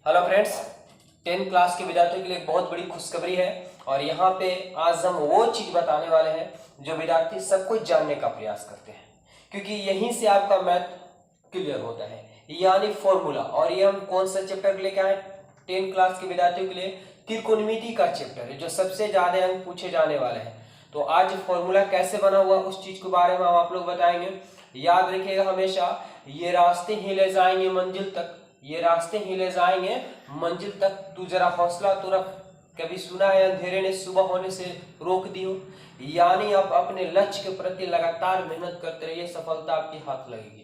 Hello friends, 10th class के विद्यार्थियों के लिए एक बहुत बड़ी खुशखबरी है और यहाँ पे आज हम वो चीज बताने वाले हैं जो विद्यार्थी सब कुछ जानने का प्रयास करते हैं, क्योंकि यहीं से आपका मैथ क्लियर होता है, यानी फॉर्मूला। और ये हम कौन सा चैप्टर लेके आए 10th क्लास के विद्यार्थियों के लिए? त्रिकोणमिति का चैप्टर है जो सबसे ज्यादा अंक पूछे जाने वाले हैं। तो आज फॉर्मूला कैसे बना हुआ उस चीज के बारे में हम आप लोग बताएंगे। याद रखिएगा हमेशा, ये रास्ते ही ले जाएंगे मंजिल तक, ये रास्ते ही ले जाएंगे मंजिल तक, तू जरा हौसला तो रख। कभी सुना है अंधेरे ने सुबह होने से रोक दी हो? यानी आप अपने लक्ष्य के प्रति लगातार मेहनत करते रहिए, सफलता आपके हाथ लगेगी।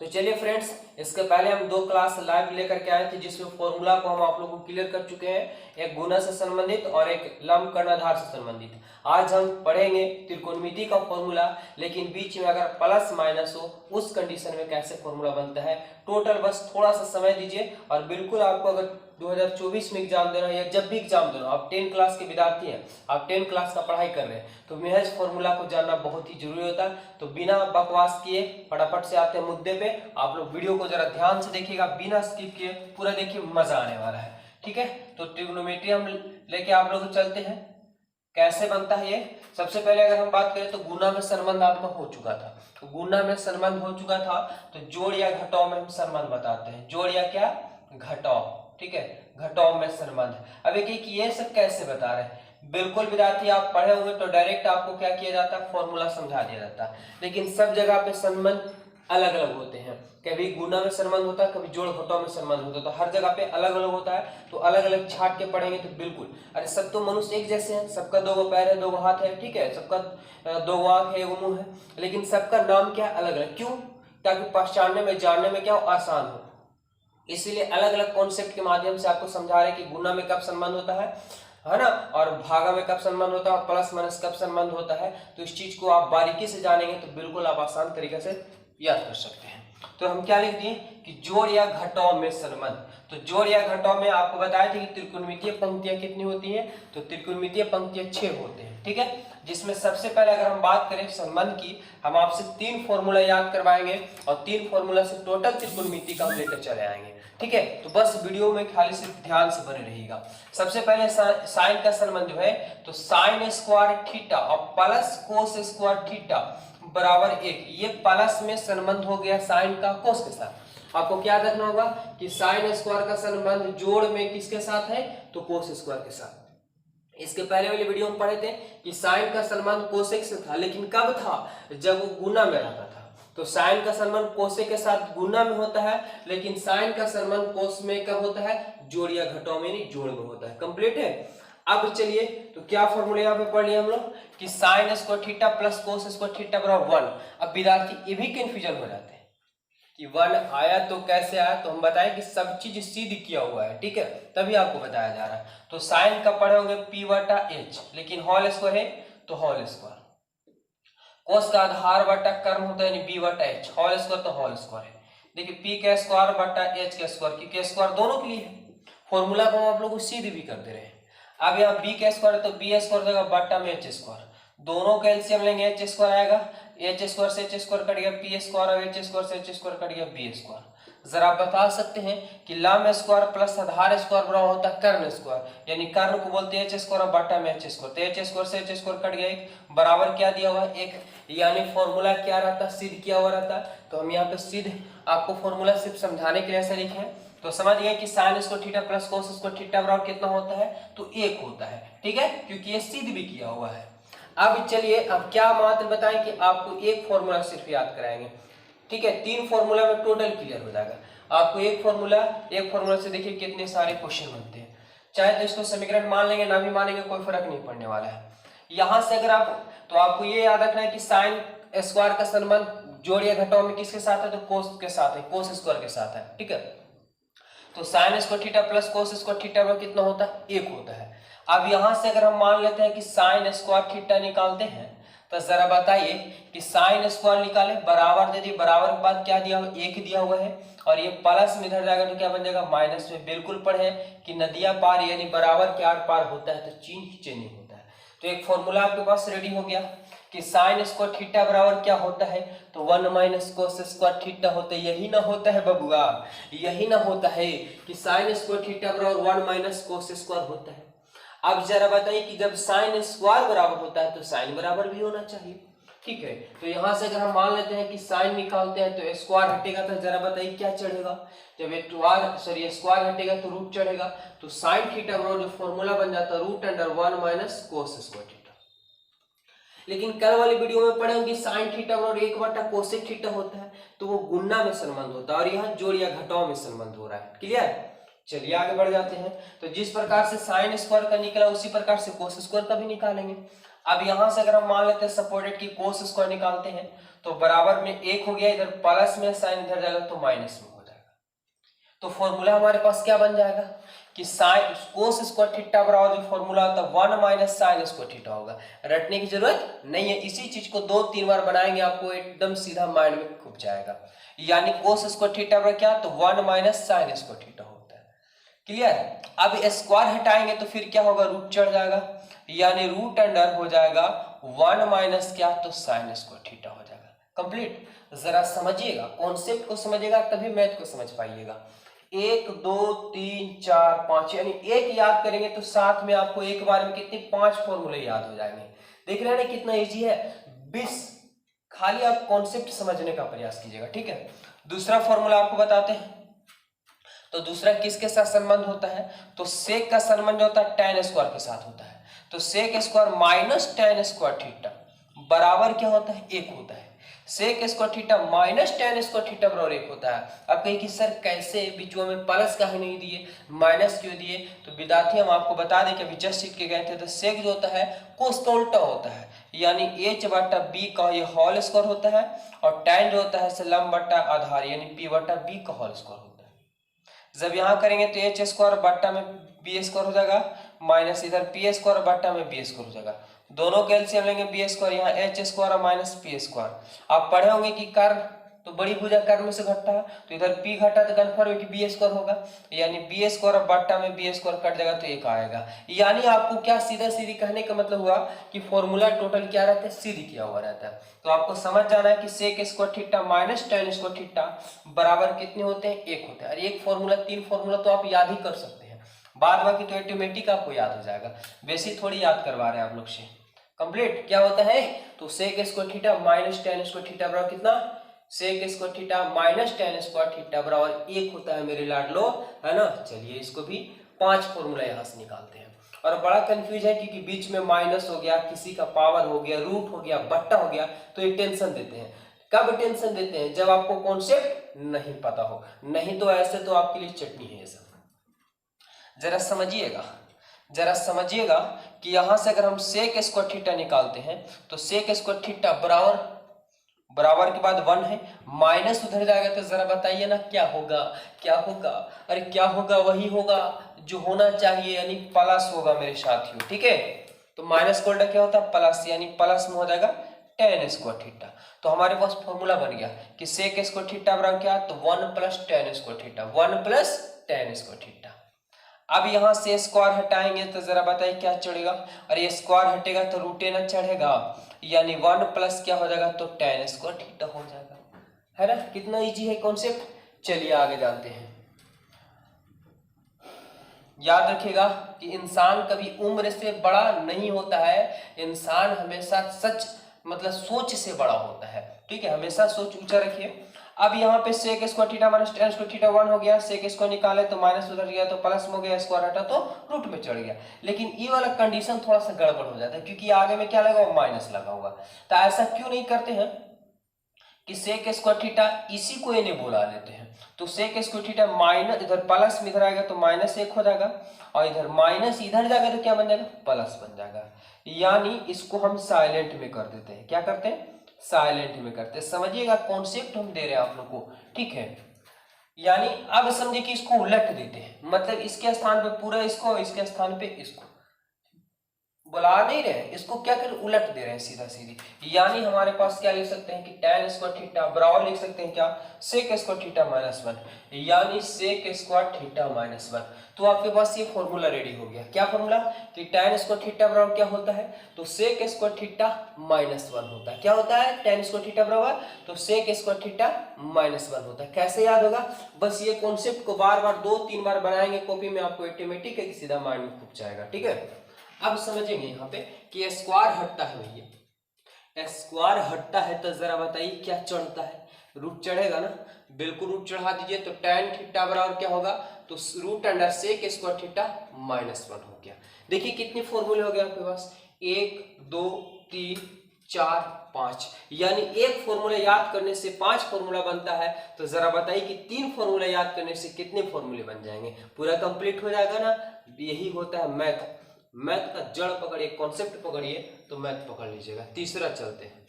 तो चलिए फ्रेंड्स, इसके पहले हम 2 क्लास लाइव लेकर के आए थे जिसमें फॉर्मूला को हम आप लोगों को क्लियर कर चुके हैं, एक गुना से संबंधित और एक लंब कर्णाधार से संबंधित। आज हम पढ़ेंगे त्रिकोणमिति का फॉर्मूला, लेकिन बीच में अगर प्लस माइनस हो उस कंडीशन में कैसे फॉर्मूला बनता है। टोटल बस थोड़ा सा समय दीजिए और बिल्कुल आपको अगर 2024 में एग्जाम देना है या जब भी एग्जाम देना, आप 10 क्लास के विद्यार्थी हैं, आप 10 क्लास का पढ़ाई कर रहे हैं, तो महज फॉर्मूला को जानना बहुत ही जरूरी होता है। तो बिना बकवास किए फटाफट से आते हैं मुद्दे पे। आप लोग वीडियो को जरा ध्यान से देखिएगा, बिना स्किप किए पूरा देखिए, मजा आने वाला है। ठीक है, तो ट्रिग्नोमेट्री हम लेके आप लोग चलते हैं। कैसे बनता है ये? सबसे पहले अगर हम बात करें तो गुना में संबंध आपका हो चुका था, तो गुना में संबंध हो चुका था तो जोड़ या घटाव में हम संबंध बताते हैं। जोड़ या क्या? घटाव। ठीक है, घटाव में संबंध। अब एक ये सब कैसे बता रहे हैं? बिल्कुल विद्यार्थी, आप पढ़े होंगे तो डायरेक्ट आपको क्या किया जाता है, फॉर्मूला समझा दिया जाता है, लेकिन सब जगह पे संबंध अलग अलग होते हैं। कभी गुना में संबंध होता है, कभी जोड़ घटाव में संबंध होता है, तो हर जगह पे अलग अलग होता है। तो अलग अलग छाट के पढ़ेंगे तो बिल्कुल, अरे सब तो मनुष्य एक जैसे हैं, सबका 2 पैर है, 2 हाथ है, ठीक है, सबका 2 आंख है, 1 मुंह है, लेकिन सबका नाम क्या अलग अलग। क्यों? ताकि पहचानने में, जानने में क्या हो, आसान हो। इसीलिए अलग अलग कॉन्सेप्ट के माध्यम से आपको समझा रहे हैं कि गुना में कब संबंध होता है ना, और भागा में कब संबंध होता है, प्लस माइनस कब संबंध होता है। तो इस चीज को आप बारीकी से जानेंगे तो बिल्कुल आप आसान तरीके से याद कर सकते हैं। तो हम क्या लिख दिए कि जोड़ या घटाव में संबंध। तो जोड़ या घटाव में आपको बताया था कि त्रिकोणमितीय पंक्तियां कितनी होती हैं, तो त्रिकोणमितीय पंक्तियां 6 होते हैं। ठीक है, जिसमें सबसे पहले अगर हम बात करें संबंध की, हम आपसे 3 फॉर्मूला याद करवाएंगे और 3 फॉर्मूला से टोटल त्रिकोणमिति का हम लेकर चले आएंगे। ठीक है, तो बस वीडियो में खाली सिर्फ ध्यान से बने रहिएगा। सबसे पहले साइन का संबंध जो है, तो साइन स्क्वायर थीटा और प्लस कोस स्क्वायर थीटा बराबर 1। ये प्लस में संबंध हो गया साइन का कोस के साथ। आपको क्या रखना होगा कि साइन स्क्वायर का संबंध जोड़ में किसके साथ है, तो कोस स्क्वायर के साथ। इसके पहले वाले वीडियो में पढ़े थे कि साइन का संबंध कोसेक से था, लेकिन कब था? जब वो गुना में रहता था। तो साइन का संबंध कोसेक के साथ गुना में होता है, लेकिन साइन का संबंध कोस में कब होता है? जोड़ या घटाव में, नहीं जोड़ में होता है। कंप्लीट है। अब चलिए, तो क्या फॉर्मूला यहाँ पे पढ़ लिया हम लोग कि sine square theta plus cos square theta बराबर 1। अब विद्यार्थी ये भी कंफ्यूजन हो जाते हैं कि 1 आया तो कैसे आया, तो हम बताएं कि सब चीज सिद्ध किया हुआ है। ठीक है, तभी आपको बताया जा रहा है। तो साइन का पढ़े होंगे p बटा h, लेकिन होल स्क्वायर है तो होल स्क्वायर। कोस का आधार बटा कर्म होता है b बटा h, होल स्क्वायर तो होल स्क्वायर है। देखिए p का स्क्वायर बटा h का स्क्वायर, क्योंकि स्क्वायर दोनों के लिए है। फॉर्मूला को हम आप लोग को सिद्ध भी कर दे रहे हैं। अब यहाँ b का स्क्वायर है तो b स्क्वायर देगा बटा में h स्क्वायर, दोनों का एलसीएम लेंगे h स्क्वायर आएगा, h स्क्वायर से h स्क्वायर कट गया, p स्क्वायर और h स्क्वायर से h स्क्वायर कट गया, b स्क्वायर। जरा आप बता सकते हैं कि लंब स्क्वायर प्लस आधार स्क्वायर बराबर होता है कर्ण स्क्वायर, यानी कर्ण को बोलते हैं h स्क्वायर और बटा में h स्क्वायर। तो h स्क्वायर से h स्क्वायर कट गया, एक बराबर क्या दिया हुआ है 1, यानी फॉर्मूला क्या रहता है? सिद्ध किया हुआ रहता है। तो हम यहाँ पे सिद्ध आपको फॉर्मूला सिर्फ समझाने के लिए ऐसा लिखे हैं। तो समझ गए कि sine square theta plus cos square theta बराबर कितना होता है, तो 1 होता है। ठीक है, क्योंकि ये सिद्ध भी किया हुआ है। अब चलिए, अब क्या मात्र बताएं कि आपको एक फॉर्मूला सिर्फ याद कराएंगे। ठीक है, 3 फॉर्मूला में टोटल क्लियर हो जाएगा आपको। एक फॉर्मूला से देखिए कितने सारे क्वेश्चन बनते हैं। चाहे तो इसको समीकरण मान लेंगे, ना भी मानेंगे, कोई फर्क नहीं पड़ने वाला है। यहां से अगर आप, तो आपको ये याद रखना है कि साइन स्क्वायर का संबंध जोड़ या घटाव में किसके साथ है, तो कोस के साथ है, कोस स्क्वायर के साथ है। ठीक है, तो sine square theta plus cos square theta में कितना होता है? 1 होता है। अब यहां से अगर हम मान लेते हैं कि साइन स्क्वायर थीटा निकालते हैं, तो जरा बताइए कि साइन स्क्वायर निकाले, बराबर दे दी, बराबर के बाद क्या दिया हुआ? 1 दिया हुआ है, और ये प्लस में इधर जाएगा तो क्या बन जाएगा? माइनस में। बिल्कुल पढ़े कि नदियां पार यानी बराबर के आर पार होता है तो चिन्ह ही चेंज होता है। तो एक फॉर्मूला आपके पास रेडी हो गया। कि साइन स्क्वायर थीटा बराबर क्या होता है, तो 1 माइनस कोस स्क्वायर थीटा होता है। यही ना होता है बबुआ, यही ना होता है कि साइन स्क्वायर थीटा बराबर 1 माइनस कोस स्क्वायर होता है। अब जरा बताइए कि जब साइन स्क्वायर बराबर होता है तो साइन बराबर भी होना चाहिए, ठीक है। तो यहां से अगर हम मान लेते हैं कि साइन निकालते हैं तो स्क्वायर हटेगा, तो जरा बताइए क्या चढ़ेगा, जब स्क्वायर हटेगा तो रूट चढ़ेगा, तो साइन थीटा बराबर जो फॉर्मूला बन जाता है root under 1 minus cos square theta. लेकिन कल वाली वीडियो में पढ़े होंगे साइन थीटा बराबर 1 कोसेक थीटा होता है, तो वो गुणा में संबंध होता है, और यहाँ जोड़ या घटाव में संबंध हो रहा है। क्लियर? चलिए आगे बढ़ जाते हैं। तो जिस प्रकार से साइन स्क्वायर का निकला उसी प्रकार से कोस स्क्वायर का भी निकालेंगे। अब यहां से अगर हम मान लेते हैं सपोर्टेड की कोस स्क्वायर निकालते हैं तो बराबर में 1 हो गया, इधर प्लस में साइन इधर जाएगा तो माइनस में हो जाएगा। तो फॉर्मूला हमारे पास क्या बन जाएगा कि साइन कोस स्क्वायर थीटा बराबर जो फॉर्मूला होता है 1 माइनस साइन स्क्वायर थीटा होगा। रटने की जरूरत नहीं है, इसी चीज को 2-3 बार बनाएंगे आपको एकदम सीधा माइंड में घुस जाएगा। यानी कोस स्क्वायर थीटा बराबर क्या, तो 1 माइनस साइन स्क्वायर थीटा होता है। क्लियर? अब स्क्वायर हटाएंगे तो फिर क्या होगा, रूट चढ़ जाएगा, यानी रूट अंडर हो जाएगा 1 माइनस क्या, तो साइन स्क्वायर थीटा हो जाएगा। कंप्लीट? जरा समझिएगा, कॉन्सेप्ट को समझिएगा तभी मैथ को समझ पाइएगा। 1 2 3 4 5 यानी एक याद करेंगे तो साथ में आपको एक बार में कितने 5 फॉर्मूले याद हो जाएंगे। देख रहे हैं ना कितना इजी है। 20 खाली आप कॉन्सेप्ट समझने का प्रयास कीजिएगा, ठीक है। दूसरा फॉर्मूला आपको बताते हैं। तो दूसरा किसके साथ संबंध होता है, तो सेक का संबंध होता है tan स्क्वायर के साथ होता है। तो sec square minus tan square theta बराबर क्या होता है, 1 होता है। Sec square theta minus tan square theta बराबर 1 होता है। अब कहीं कि सर कैसे बीचों में प्लस काहे नहीं दिए, माइनस क्यों दिए, तो विद्यार्थी हम आपको बता दें कि अभी जस्ट सीख के गए थे। तो सेक जो होता है कोस का उल्टा होता है, यानी h बटा b का ये होल स्क्वायर होता है, और tan जो होता है लंब बटा आधार यानी p बटा b का होल स्क्वायर होता है। जब यहां करेंगे तो एच स्क्वायर बट्टा में बी स्क्वायर हो जाएगा, माइनस इधर पी स्क्वायर बट्टा में बी स्क्वायर हो जाएगा। दोनों का एलसीएम लेंगे बी स्क्वायर, यहाँ एच स्क्वायर और माइनस पी स्क्वायर। आप पढ़े होंगे कि कर्व तो बड़ी भुजा कर्व में से घटता है, तो इधर पी घटा तो कन्फर्म है कि बी स्क्वायर होगा, यानी बी स्क्वायर और बट्टा में बी स्क्वायर कट जाएगा तो 1 आएगा। यानी आपको क्या सीधा सीधी कहने का मतलब हुआ कि फॉर्मूला टोटल क्या रहता है, सीधी किया हुआ रहता है। तो आपको समझ जाना है कि sec square theta minus tan square theta बराबर कितने होते हैं, 1 होते हैं। और एक फॉर्मूला 3 फॉर्मूला तो आप याद ही कर सकते हैं, बाद बाकी तो ऑटोमेटिक आपको याद हो जाएगा, वैसे थोड़ी याद करवा रहे हैं आप लोग से। कंप्लीट क्या होता है, तो sec square theta minus tan square theta बराबर कितना, sec square theta minus tan square theta बराबर 1 होता है मेरे लाडलो, है ना। चलिए इसको भी 5 फॉर्मूला यहाँ से निकालते हैं। और बड़ा कंफ्यूज है क्योंकि बीच में माइनस हो गया, किसी का पावर हो गया, रूट हो गया, बट्टा हो गया, तो ये टेंशन देते हैं। कब टेंशन देते हैं, जब आपको कॉन्सेप्ट नहीं पता हो, नहीं तो ऐसे तो आपके लिए चटनी है ये सब। जरा समझिएगा, जरा समझिएगा कि यहां से अगर हम सेक स्क्वायर थीटा निकालते हैं तो सेक स्क्वायर थीटा बराबर बराबर के बाद 1 है, माइनस उधर जाएगा तो जरा बताइए ना क्या होगा, क्या होगा, अरे क्या होगा, वही होगा जो होना चाहिए, यानी प्लस होगा मेरे साथियों, ठीक है। तो माइनस का उल्टा क्या होता है, प्लस, यानी प्लस में हो जाएगा tan स्क्वायर थीटा। तो हमारे पास फॉर्मूला बन गया कि सेक स्क्वायर थीटा बराबर क्या, तो 1 plus tan square theta, 1 plus tan square theta. अब यहां से स्क्वायर हटाएंगे तो जरा बताइए क्या चढ़ेगा, और ये स्क्वायर हटेगा तो रूटे ना चढ़ेगा, यानी 1 प्लस क्या हो जाएगा, तो tan स्क्वायर थीटा हो जाएगा, है ना। कितना इजी है कॉन्सेप्ट। चलिए आगे जानते हैं। याद रखिएगा कि इंसान कभी उम्र से बड़ा नहीं होता है, इंसान हमेशा सच मतलब सोच से बड़ा होता है, ठीक है। हमेशा सोच ऊंचा रखिए। अब यहाँ पे sec square theta minus tan square theta 1 हो गया, सेक स्क्वायर निकाले तो माइनस उधर गया तो प्लस में हो गया, स्क्वायर हटा तो रूट में चढ़ गया। लेकिन ये वाला कंडीशन थोड़ा सा गड़बड़ हो जाता है क्योंकि आगे में क्या लगा हुआ, माइनस लगा हुआ। तो ऐसा क्यों नहीं करते हैं कि सेक स्क्वायर थीटा इसी को इन्हें बुला लेते हैं। तो सेक स्क्वायर थीटा माइनस इधर प्लस में इधर आएगा तो माइनस 1 हो जाएगा, और इधर माइनस इधर जाएगा तो क्या बन जाएगा, प्लस बन जाएगा। यानी इसको हम साइलेंट में कर देते हैं, क्या करते हैं, साइलेंट में करते हैं। समझिएगा कॉन्सेप्ट हम दे रहे हैं आप लोग को, ठीक है। यानी अब समझिए कि इसको उलट देते हैं, मतलब इसके स्थान पे पूरा इसको, इसके स्थान पे इसको। बुला नहीं रहे, इसको क्या कर उलट दे रहे हैं सीधा सीधी। यानी हमारे पास क्या लिख सकते हैं कि tan स्क्वायर थीटा बराबर लिख सकते हैं क्या, sec स्क्वायर थीटा माइनस 1, यानी sec स्क्वायर थीटा माइनस 1। तो आपके पास ये फॉर्मूला रेडी हो गया। क्या फॉर्मूला कि tan स्क्वायर थीटा बराबर क्या होता है, तो sec स्क्वायर थीटा माइनस 1 होता है। क्या होता है tan स्क्वायर थीटा बराबर, तो sec स्क्वायर थीटा माइनस 1 होता है। कैसे याद होगा, बस ये कॉन्सेप्ट को बार बार 2-3 बार बनाएंगे कॉपी में, आपको ऑटोमेटिक है कि सीधा माइंड में घुस जाएगा। ठीक है, अब समझेंगे यहाँ पे कि स्क्वायर हटता है भैया, स्क्वायर हटता है तो जरा बताइए क्या चढ़ता है, रूट चढ़ेगा ना, बिल्कुल रूट चढ़ा दीजिए। तो tan थीटा बराबर क्या होगा, तो root under sec square theta minus 1 हो गया। देखिए कितने फॉर्मूले हो गए आपके पास, 1 2 3 4 5, यानी एक फॉर्मूला याद करने से 5 फॉर्मूला बनता है। तो जरा बताइए कि 3 फॉर्मूला याद करने से कितने फॉर्मूले बन जाएंगे, पूरा कंप्लीट हो जाएगा ना। यही होता है मैथ, मैथ का जड़ पकड़िए, कॉन्सेप्ट पकड़िए तो मैथ पकड़ लीजिएगा। तीसरा चलते हैं।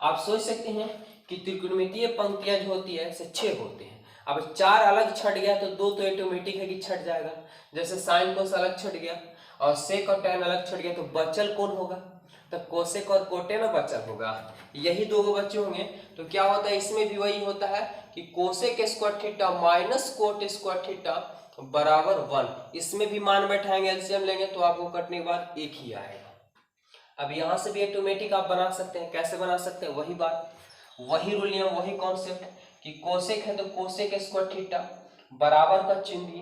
आप सोच सकते हैं कि त्रिकोणमितीय पंक्तियां जो होती है ऐसे 6 होते हैं। अब 4 अलग छट गया तो 2 तो ऑटोमेटिक है कि छट जाएगा, जैसे साइन कोस अलग छट गया और सेक और tan अलग छट गया, तो बचल कौन होगा, तो कोसेक और कोटेन बचल होगा। यही 2 बच्चे होंगे। तो क्या होता है, इसमें भी वही होता है कि cosec square theta minus cot square theta बराबर 1। इसमें भी मान बैठाएंगे, एलसीएम लेंगे तो आपको कटने के बाद एक ही आएगा। अब यहां से भी ऑटोमेटिक आप बना सकते हैं। कैसे बना सकते हैं, वही बात, वही रूल नियम, वही कॉन्सेप्ट कि कोसेक है तो कोसेक स्क्वायर थीटा बराबर का चिन्ह,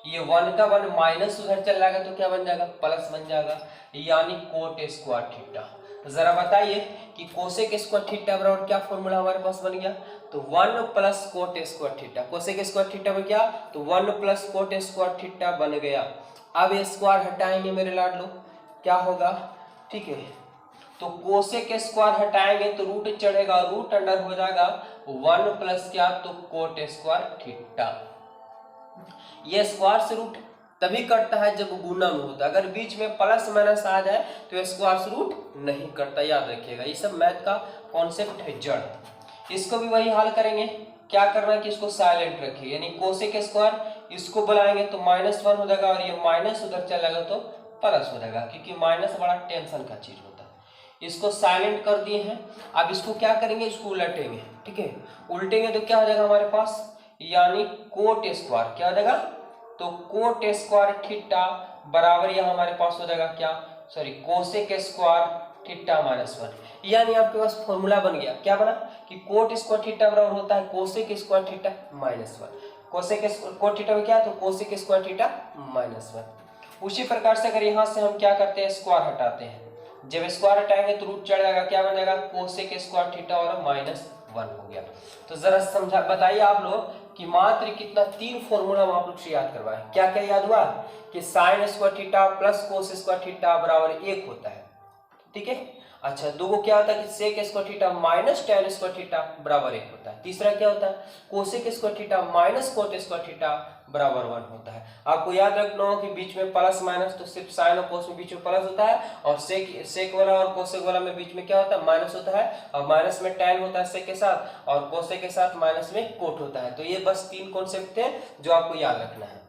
ये 1 का 1 माइनस उधर चल जाएगा तो क्या बन जाएगा, प्लस बन जाएगा, यानी कोट स्क्वायर थीटा। जरा बताइए कि कोसेक स्क्वायर थीटा बराबर क्या फॉर्मूला हमारे पास बन गया, तो 1 plus coat square theta. Cosec square theta बन गया तो 1 प्लस कोट स्क्वायर थीटा बन गया। अब ये स्क्वायर हटाएंगे मेरे लाडलो, क्या होगा, ठीक है, तो कोसेक स्क्वायर हटाएंगे तो रूट चढ़ेगा, रूट अंडर हो जाएगा 1 प्लस क्या, तो कोट स्क्वायर थीटा। ये स्क्वायर से रूट तभी कटता है जब गुना में होता है, अगर बीच में प्लस माइनस आ जाए तो स्क्वायर से रूट नहीं कटता, याद रखिएगा। ये सब मैथ का कॉन्सेप्ट है जड़। इसको भी वही हल करेंगे। क्या करना है कि इसको साइलेंट रखिए, यानी कोसेक स्क्वायर इसको बुलाएंगे तो -1 हो जाएगा और ये माइनस उधर चलेगा तो प्लस हो जाएगा, क्योंकि माइनस बड़ा टेंशन का चीज होता है। इसको साइलेंट कर दिए हैं। अब इसको क्या करेंगे, इसको उलटेंगे। ठीक है, उल्टेंगे तो क्या हो जाएगा हमारे पास, यानी कोट स्क्वायर, क्या हो जाएगा, तो कोट स्क्वायर थीटा बराबर यहां हमारे पास हो जाएगा क्या, sorry, cosec square theta minus 1। यानी आपके पास फॉर्मूला बन गया। क्या बना कि कोट स्क्वायर थीटा बराबर होता है cosec square theta minus 1। Cosec cot theta में क्या है, तो कोसेक स्क्वायर थीटा माइनस 1। उसी प्रकार से अगर यहां से हम क्या करते हैं, स्क्वायर हटाते हैं, जब स्क्वायर हटाएंगे तो रूट चढ़ जाएगा, क्या बन जाएगा, कोसेक स्क्वायर थीटा और -1 हो गया। तो जरा समझा बताइए आप लोग कि मात्र कितना 3 फॉर्मूला हम आप लोग से याद करवाए। क्या क्या याद हुआ कि sine square theta plus cos square theta बराबर 1 होता है। ठीक है, अच्छा, दो को क्या होता है कि sec square theta minus tan square theta बराबर 1 होता है। तीसरा क्या होता है, cosec square theta minus cot square theta बराबर 1 होता है। आपको याद रखना हो कि बीच में प्लस माइनस, तो सिर्फ साइन और कोस में बीच में प्लस होता है, और सेक वाला और कोसेक वाला में बीच में क्या होता है, माइनस होता है, और माइनस में tan होता है सेक के साथ, और कोसेक के साथ माइनस में कोट होता है। तो ये बस 3 कॉन्सेप्ट थे जो आपको याद रखना है।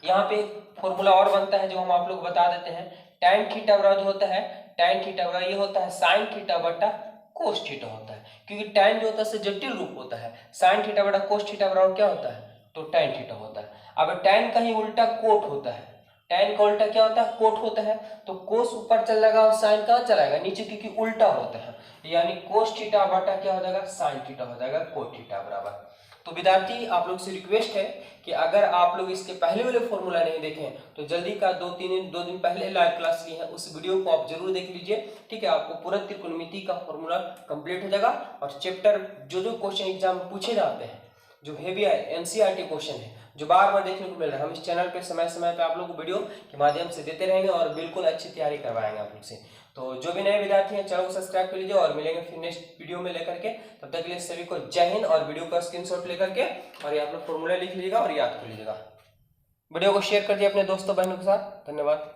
यहाँ पे फॉर्मूला और बनता है जो हम आप लोग बता देते हैं। tan थीटा बराबर होता है, tan थीटा बराबर ये होता है साइन थीटा बटा कोस थीटा होता है, क्योंकि tan जो होता है जटिल रूप होता है। साइन थीटा बटा कोस थीटा बराबर क्या होता है, तो tan थीटा होता है। अब tan का ही उल्टा कोट होता है, tan का उल्टा क्या होता है, कोट होता है। तो कोस ऊपर चल जाएगा और साइन कहाँ चलाएगा, नीचे, क्योंकि उल्टा होता है, यानी कोस थीटा बटा क्या हो जाएगा, साइन थीटा हो जाएगा कोट थीटा बराबर। तो विद्यार्थी आप लोग से रिक्वेस्ट है कि अगर आप लोग इसके पहले वाले फॉर्मूला नहीं देखें तो जल्दी का 2 दिन पहले लाइव क्लास की है, उस वीडियो को आप जरूर देख लीजिए। ठीक है, आपको पूरा त्रिकोणमिति का फॉर्मूला कंप्लीट हो जाएगा, और चैप्टर जो क्वेश्चन एग्जाम में पूछे जाते हैं, जो हेवी एनसीईआरटी क्वेश्चन है, जो बार बार देखने को मिल रहा है, हम इस चैनल पे समय समय पे आप लोग को वीडियो के माध्यम से देते रहेंगे और बिल्कुल अच्छी तैयारी करवाएंगे आप लोग से। तो जो भी नए विद्यार्थी हैं चैनल को सब्सक्राइब कर लीजिए, और मिलेंगे फिर नेक्स्ट वीडियो में लेकर के। तब तक के लिए सभी को जय हिंद, और वीडियो का स्क्रीनशॉट लेकर के और ये आप लोग फॉर्मूला लिख लीजिएगा और याद कर लीजिएगा। वीडियो को शेयर कर दिए अपने दोस्तों बहनों के साथ। धन्यवाद।